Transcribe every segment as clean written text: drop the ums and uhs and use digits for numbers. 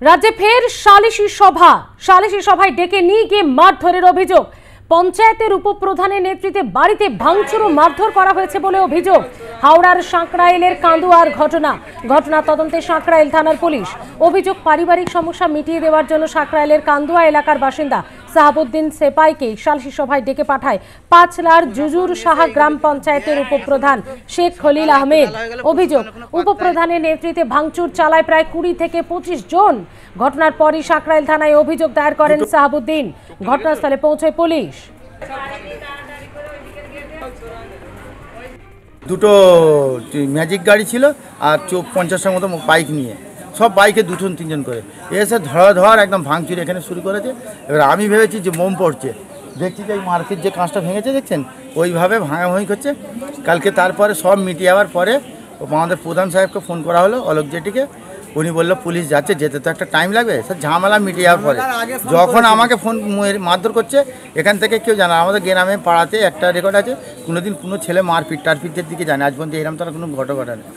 রাজ্যে ফের সালিশি সভায় ডেকে নিয়ে গিয়ে মারধরের অভিযোগ। পঞ্চায়েতের উপপ্রধানের নেতৃত্বে বাড়িতে ভাঙচুর ও মারধর করা হয়েছে বলে অভিযোগ। হাওড়ার সাঁকরাইলের কান্দুয়ার ঘটনা তদন্তে সাঁকরাইল থানার পুলিশ। অভিযোগ, পারিবারিক সমস্যা মিটিয়ে দেওয়ার জন্য সাঁকরাইলের কান্দুয়া এলাকার বাসিন্দা সাহাবুদ্দিন সেপাইকে সালিশি সভায় ডেকে পাঠায় পাঁচলার জুজুর সাহা গ্রাম পঞ্চায়েতের উপপ্রধান শেখ খলিল আহমেদ। অভিযোগ, উপপ্রধানের নেতৃত্বে ভাঙচুর চালায় প্রায় 20 থেকে 25 জন। ঘটনার পরই সাঁকরাইল থানায় অভিযোগ দায়ের করেন সাহাবুদ্দিন। ঘটনাস্থলে পৌঁছয় পুলিশ। দুটো ম্যাজিক গাড়ি ছিল আর 50টার মতো বাইক নিয়ে, সব বাইকে 2-3 করে এসে ধর একদম ভাঙচুর এখানে শুরু করেছে। এবার আমি ভেবেছি যে মোম পড়ছে, দেখছি যে এই মার্কেট যে কাঁচটা ভেঙেছে দেখছেন ওইভাবে ভাঙাভাঙি করছে। কালকে তারপরে সব মিটিয়ে যাওয়ার পরে আমাদের প্রধান সাহেবকে ফোন করা হলো, অলোক জেটিকে। উনি বললো পুলিশ যাচ্ছে, যেতে তো একটা টাইম লাগবে। স্যার ঝামেলা মিটিয়ে যাওয়ার পরে যখন আমাকে ফোন মারধর করছে, এখান থেকে কেউ জানা আমাদের গ্রামে পাড়াতে একটা রেকর্ড আছে, কোনোদিন কোনো ছেলে মারপিটের দিকে জানে, আজ পর্যন্ত এরকম তারা কোনো ঘটনা নেই।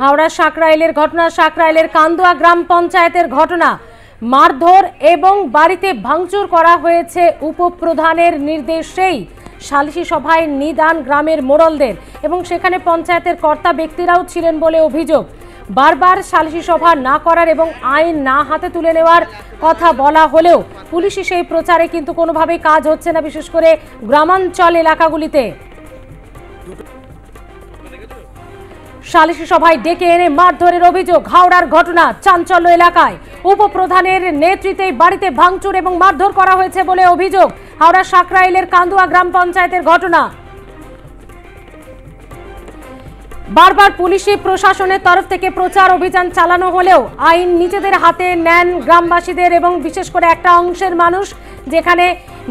হাওড়া সাঁকরাইলের ঘটনা, সাঁকরাইলের কান্দুয়া গ্রাম পঞ্চায়েতের ঘটনা। মারধর এবং বাড়িতে ভাঙচুর করা হয়েছে উপপ্রধানের নির্দেশেই। সালিশি সভায় নিদান গ্রামের মোড়লদের এবং সেখানে পঞ্চায়েতের কর্তা ব্যক্তিরাও ছিলেন বলে অভিযোগ। বারবার সালিশি সভা না করার এবং আইন না হাতে তুলে নেওয়ার কথা বলা হলেও পুলিশি সেই প্রচারে কিন্তু কোনোভাবেই কাজ হচ্ছে না, বিশেষ করে গ্রামাঞ্চল এলাকাগুলিতে। সালিশি সভায় ডেকে এনে মারধরের অভিযোগ। হাওড়ার ঘটনা, চাঞ্চল্য এলাকায় উপপ্রধানের নেতৃত্বে বাড়িতে ভাঙচুর এবং মারধর করা হয়েছে বলে অভিযোগ। হাওড়া সাঁকরাইলের কান্দুয়া গ্রাম পঞ্চায়েতের ঘটনা। বারবার পুলিশি প্রশাসনের তরফ থেকে প্রচার অভিযান চালানো হলেও আইন নিজেদের হাতে নেন গ্রামবাসীদের এবং বিশেষ করে একটা অংশের মানুষ, যেখানে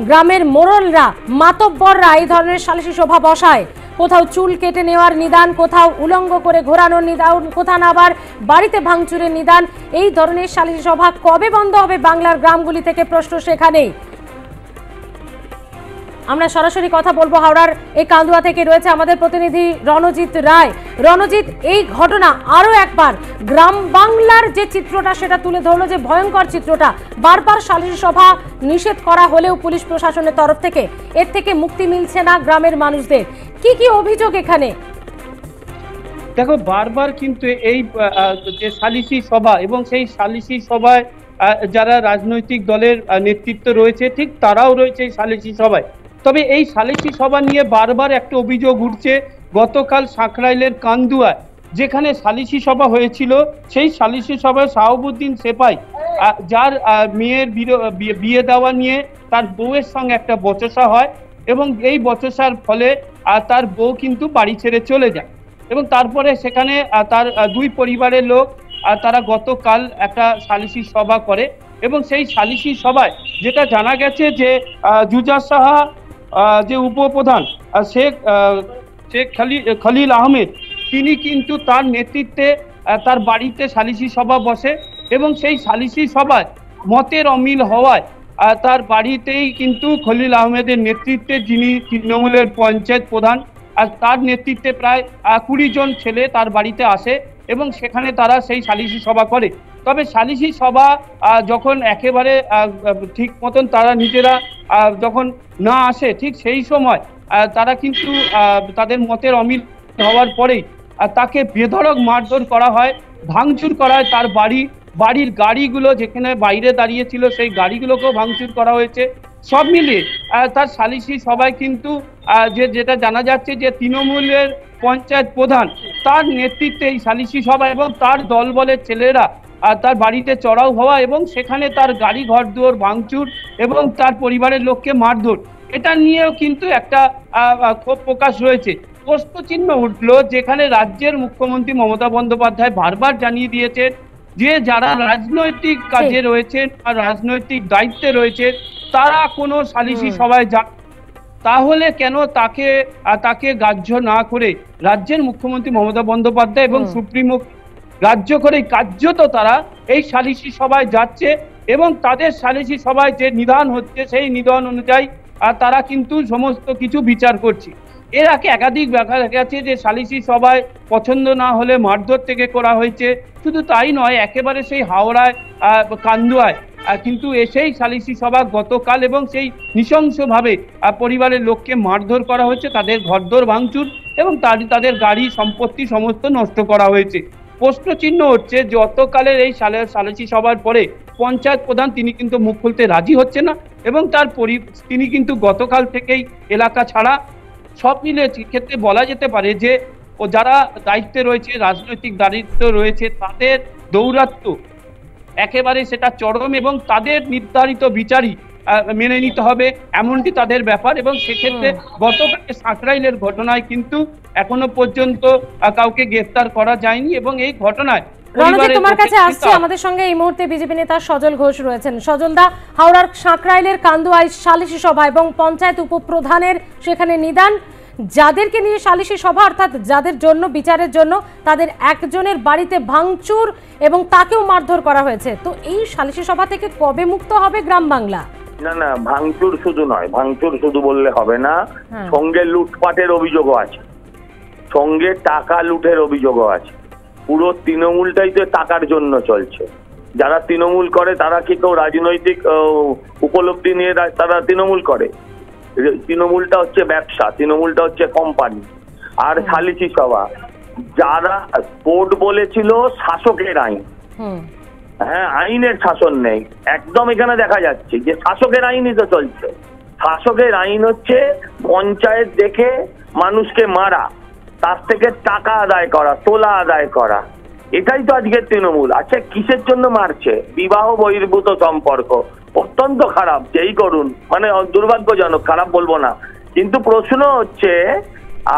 গ্রামের মোড়লরা, মাতব্বররা এই ধরনের সালিশি সভা বসায়। কোথাও চুল কেটে নেওয়ার নিদান, কোথাও উলঙ্গ করে ঘোরানোর নিদান, কোথাও আবার বাড়িতে ভাঙচুরের নিদান। এই ধরনের সালিশি সভা কবে বন্ধ হবে বাংলার গ্রামগুলি থেকে, প্রশ্ন সেখানেই। আমরা সরাসরি কথা বলবো হাওড়ার এই কান্দুয়া থেকে, রয়েছে আমাদের প্রতিনিধি রণজিৎ রায়। রণজিৎ, এই ঘটনা আরো একবার গ্রাম বাংলার যে চিত্রটা সেটা তুলে ধরলো, যে ভয়ঙ্কর চিত্রটা। বারবার সালিশি সভা নিষেধ করা হলেও পুলিশ প্রশাসনের তরফ থেকে এর থেকে মুক্তি মিলছে না গ্রামের মানুষদের। কি অভিযোগ এখানে? দেখো, বারবার কিন্তু এই যে সালিশি সভা এবং সেই সালিশি সভায় যারা রাজনৈতিক দলের নেতৃত্ব রয়েছে, ঠিক তারাও রয়েছে এই সালিশি সভায়। তবে এই সালিশি সভা নিয়ে বারবার একটা অভিযোগ উঠছে। গতকাল সাঁকরাইলের কান্দুয়ায় যেখানে সালিশি সভা হয়েছিল, সেই সালিশি সভায় সাহাবুদ্দিন সেপাই, যার মেয়ের বিয়ে দেওয়া নিয়ে তার বউয়ের সঙ্গে একটা বচসা হয় এবং এই বচসার ফলে তার বউ কিন্তু বাড়ি ছেড়ে চলে যায় এবং তারপরে সেখানে তার দুই পরিবারের লোক তারা গতকাল একটা সালিশি সভা করে এবং সেই সালিশি সভায় যেটা জানা গেছে যে জুজার সাহা যে উপপ্রধান শেখ খলিল আহমেদ, তিনি কিন্তু তার নেতৃত্বে তার বাড়িতে সালিশি সভা বসে এবং সেই সালিশি সভায় মতের অমিল হওয়ায় তার বাড়িতেই কিন্তু খলিল আহমেদের নেতৃত্বে, যিনি তৃণমূলের পঞ্চায়েত প্রধান, আর তার নেতৃত্বে প্রায় 20 জন ছেলে তার বাড়িতে আসে এবং সেখানে তারা সেই সালিশি সভা করে। তবে সালিশি সভা যখন একেবারে ঠিক মতন তারা নিজেরা যখন না আসে, ঠিক সেই সময় তারা কিন্তু তাদের মতের অমিল হওয়ার পরেই তাকে বেধড়ক মারধর করা হয়, ভাঙচুর করা হয়। তার বাড়ির গাড়িগুলো যেখানে বাইরে দাঁড়িয়েছিল সেই গাড়িগুলোকেও ভাঙচুর করা হয়েছে। সব মিলিয়ে তার সালিশি সভায় কিন্তু যেটা জানা যাচ্ছে যে তৃণমূলের পঞ্চায়েত প্রধান, তার নেতৃত্বে এই সালিশি সভা এবং তার দলবলের ছেলেরা তার বাড়িতে চড়াও হওয়া এবং সেখানে তার গাড়ি ঘর দুয়ার ভাঙচুর এবং তার পরিবারের লোককে মারধর, এটা নিয়েও কিন্তু একটা ক্ষোভ প্রকাশ রয়েছে। প্রশ্নচিহ্ন উঠলো, যেখানে রাজ্যের মুখ্যমন্ত্রী মমতা বন্দ্যোপাধ্যায় বারবার জানিয়ে দিয়েছেন যে যারা রাজনৈতিক কাজে রয়েছেন আর রাজনৈতিক দায়িত্বে রয়েছে তারা কোনো সালিশি সভায় তাহলে কেন তাকে গ্রাহ্য না করে রাজ্যের মুখ্যমন্ত্রী মমতা বন্দ্যোপাধ্যায় এবং সুপ্রিমো রাজ্য করে কার্যত তারা এই সালিশি সভায় যাচ্ছে এবং তাদের সালিশি সভায় যে নিদান হচ্ছে সেই নিদান অনুযায়ী তারা কিন্তু সমস্ত কিছু বিচার করছে। এর আগে একাধিক দেখা গেছে যে সালিসি সভায় পছন্দ না হলে মারধর থেকে করা হয়েছে। শুধু তাই নয়, একেবারে সেই হাওড়ায় কান্দুয়ায় কিন্তু সেই সালিসি সভা গতকাল এবং সেই নৃশংসভাবে পরিবারের লোককে মারধর করা হয়েছে, তাদের ঘরদোর ভাঙচুর এবং তাদের গাড়ি সম্পত্তি সমস্ত নষ্ট করা হয়েছে। প্রশ্নচিহ্ন হচ্ছে গতকালের এই সালিসি সভার পরে পঞ্চায়েত প্রধান তিনি কিন্তু মুখ খুলতে রাজি হচ্ছে না এবং তিনি কিন্তু গতকাল থেকেই এলাকা ছাড়া। সব মিলে ক্ষেত্রে বলা যেতে পারে যে যারা দায়িত্বে রয়েছে, রাজনৈতিক দায়িত্ব রয়েছে, তাদের দৌরাত্ম্য একেবারে সেটা চরম এবং তাদের নির্ধারিত বিচারই মেনে নিতে হবে এমনটি তাদের ব্যাপার। এবং সেক্ষেত্রে গতকাল সাঁকরাইলের ঘটনায় কিন্তু এখনো পর্যন্ত কাউকে গ্রেফতার করা যায়নি এবং এই ঘটনায় তোমার কাছে আসছে আমাদের সঙ্গে এই মুহূর্তে বিজেপি নেতা সজল ঘোষ রয়েছেন। সজলদা, হাওড়ার সাঁকরাইলের কান্দুয়ায় সালিসি সভা এবং পঞ্চায়েত উপপ্রধানের সেখানে নিদান, যাদেরকে নিয়ে সালিসি সভা অর্থাৎ যাদের জন্য বিচারের জন্য তাদের একজনের বাড়িতে ভাঙচুর এবং তাকেও মারধর করা হয়েছে। তো এই সালিসি সভা থেকে কবে মুক্ত হবে গ্রাম বাংলা? না না, ভাঙচুর শুধু নয়, ভাঙচুর শুধু বললে হবে না, সঙ্গে লুটপাটের অভিযোগও আছে, সঙ্গে টাকা লুটের অভিযোগও আছে। পুরো তৃণমূলটাই তো টাকার জন্য চলছে। যারা তৃণমূল করে তারা কি কেউ রাজনৈতিক উপলব্ধি নিয়ে তারা তৃণমূল করে? তৃণমূলটা হচ্ছে ব্যবসা, তৃণমূলটা হচ্ছে কোম্পানি। আর সালিসি সভা, যারা কোর্ট বলেছিল শাসকের আইন, হ্যাঁ আইনের শাসন নেই একদম, এখানে দেখা যাচ্ছে যে শাসকের আইনই তো চলছে। শাসকের আইন হচ্ছে পঞ্চায়েত দেখে মানুষকে মারা, তার থেকে টাকা আদায় করা, তোলা আদায় করা। এটাই তো আজকের তৃণমূল। আচ্ছা, কিসের জন্য মারছে? বিবাহ বহির্ভূত সম্পর্ক, অত্যন্ত খারাপ, যেই করুন, মানে দুর্ভাগ্যজনক, খারাপ বলবো না। কিন্তু প্রশ্ন হচ্ছে,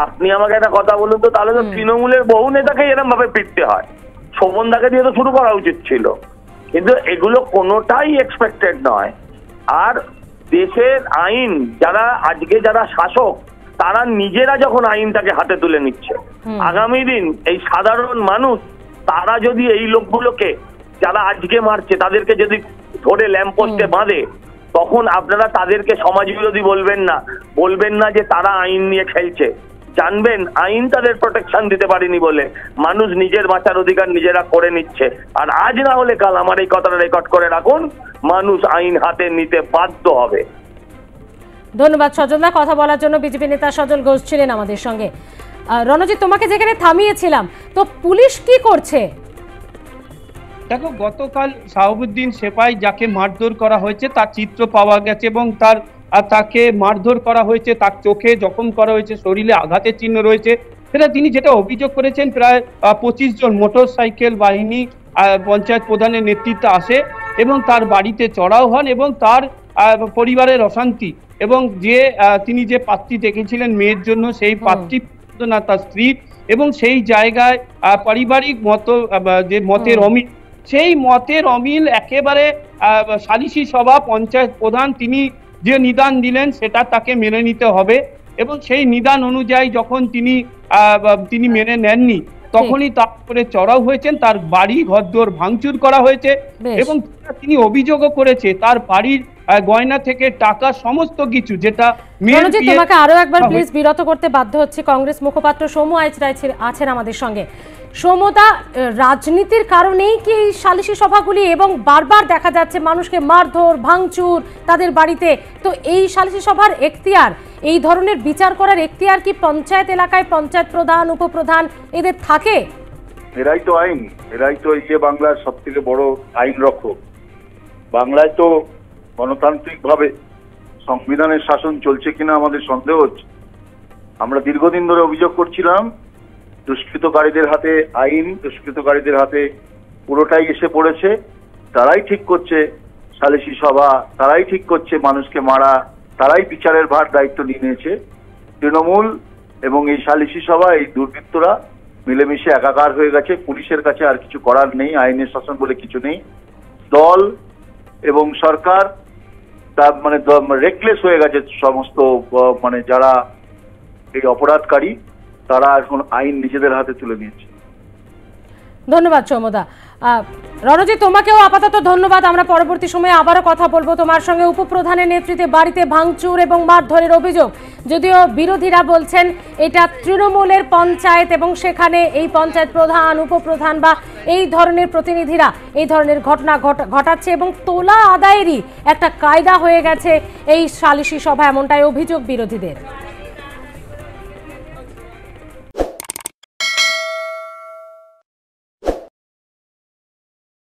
আপনি আমাকে একটা কথা বলুন তো, তাহলে তো তৃণমূলের বহু নেতাকে এরকম ভাবে পিটতে হয়। শোভনদাকে দিয়ে তো শুরু করা উচিত ছিল, কিন্তু এগুলো কোনোটাই এক্সপেক্টেড নয়। আর দেশের আইন, যারা শাসক, তারা নিজেরা যখন আইনটাকে হাতে তুলে নিচ্ছে, আগামী দিন এই সাধারণ মানুষ তারা যদি এই লোকগুলোকে যারা আজকে মারছে তাদেরকে যদি ধরে ল্যাম্পপোস্টে বাঁধে, তখন আপনারা তাদেরকে সমাজবিরোধী বলবেন না যে তারা আইন নিয়ে খেলছে। জানবেন আইন তাদের প্রোটেকশন দিতে পারেনি বলে মানুষ নিজের বাঁচার অধিকার নিজেরা করে নিচ্ছে। আর আজ না হলে কাল, আমার এই কথাটা রেকর্ড করে রাখুন, মানুষ আইন হাতে নিতে বাধ্য হবে। ধন্যবাদ সজলদা, কথা বলার জন্য। বিজেপি নেতা সজল ঘোষ ছিলেন আমাদের সঙ্গে। রণজিৎ, তোমাকে যেখানে থামিয়েছিলাম, তো পুলিশ কি করছে? দেখো, গতকাল শাহাবুদ্দিন সেপাই যাকে মারধর করা হয়েছে তার চিত্র পাওয়া গেছে এবং তাকে মারধর করা হয়েছে, তার চোখে জখম করা হয়েছে, শরীরে আঘাতের চিহ্ন রয়েছে। সেটা তিনি যেটা অভিযোগ করেছেন, প্রায় 25 জন মোটর সাইকেল বাহিনী পঞ্চায়েত প্রধানের নেতৃত্বে আসে এবং তার বাড়িতে চড়াও হন এবং তার পরিবারের অশান্তি এবং তিনি যে পাত্রী দেখেছিলেন মেয়ের জন্য, সেই পাত্রী না তার স্ত্রী, এবং সেই জায়গায় পারিবারিক যে মতের অমিল, সেই মতের অমিল একেবারে সালিসি সভা, পঞ্চায়েত প্রধান তিনি যে নিদান দিলেন সেটা তাকে মেনে নিতে হবে এবং সেই নিদান অনুযায়ী যখন তিনি মেনে নেননি, তখনই তারপরে চড়াও হয়েছেন, তার বাড়ি ঘরদোর ভাঙচুর করা হয়েছে এবং তিনি অভিযোগও করেছে তার বাড়ির গয়না থেকে টাকা সমস্ত কিছু, যেটা তোমাকে আরো একবার প্লিজ বিরত করতে বাধ্য হচ্ছে। কংগ্রেস মুখপাত্র সৌম্য আইচরায় আছেন আমাদের সঙ্গে। সৌম্যদা, রাজনীতির কারণেই কি এই সালিসি সভাগুলি এবং বারবার দেখা যাচ্ছে মানুষকে মারধর ভাঙচুর তাদের বাড়িতে? তো এই সালিসি সভার এখতিয়ার, এই ধরনের বিচার করার এখতিয়ার কি পঞ্চায়েত এলাকায় পঞ্চায়েত প্রধান, উপপ্রধান এদের থাকে? এরাই তো আইন, এরাই তো এই বাংলার সব থেকে বড় আইন রক্ষক। বাংলায় তো গণতান্ত্রিকভাবে সংবিধানের শাসন চলছে কিনা আমাদের সন্দেহ হচ্ছে। আমরা দীর্ঘদিন ধরে অভিযোগ করছিলাম, দুষ্কৃতকারীদের হাতে আইন, দুষ্কৃতকারীদের হাতে পুরোটাই এসে পড়েছে। তারাই ঠিক করছে সালিসি সভা, তারাই ঠিক করছে মানুষকে মারা, তারাই বিচারের ভার দায়িত্ব নিয়ে নিয়েছে। তৃণমূল এবং এই সালিসি সভা, এই দুর্বৃত্তরা মিলেমিশে একাকার হয়ে গেছে। পুলিশের কাছে আর কিছু করার নেই, আইনের শাসন বলে কিছু নেই। দল এবং সরকার তার রেকলেস হয়ে গেছে। সমস্ত যারা এই অপরাধকারী, তারা এখন আইন নিজেদের হাতে তুলে নিয়েছে। ধন্যবাদ সৌম্যদা। রণজিৎ, তোমাকেও আপাতত ধন্যবাদ। আমরা পরবর্তী সময়ে আবারও কথা বলবো তোমার সঙ্গে। উপপ্রধানের নেতৃত্বে বাড়িতে ভাঙচুর এবং মারধরের অভিযোগ, যদিও বিরোধীরা বলছেন এটা তৃণমূলের পঞ্চায়েত এবং সেখানে এই পঞ্চায়েত প্রধান, উপপ্রধান বা এই ধরনের প্রতিনিধিরা এই ধরনের ঘটনা ঘটাচ্ছে এবং তোলা আদায়েরই একটা কায়দা হয়ে গেছে এই সালিশি সভা, এমনটাই অভিযোগ বিরোধীদের।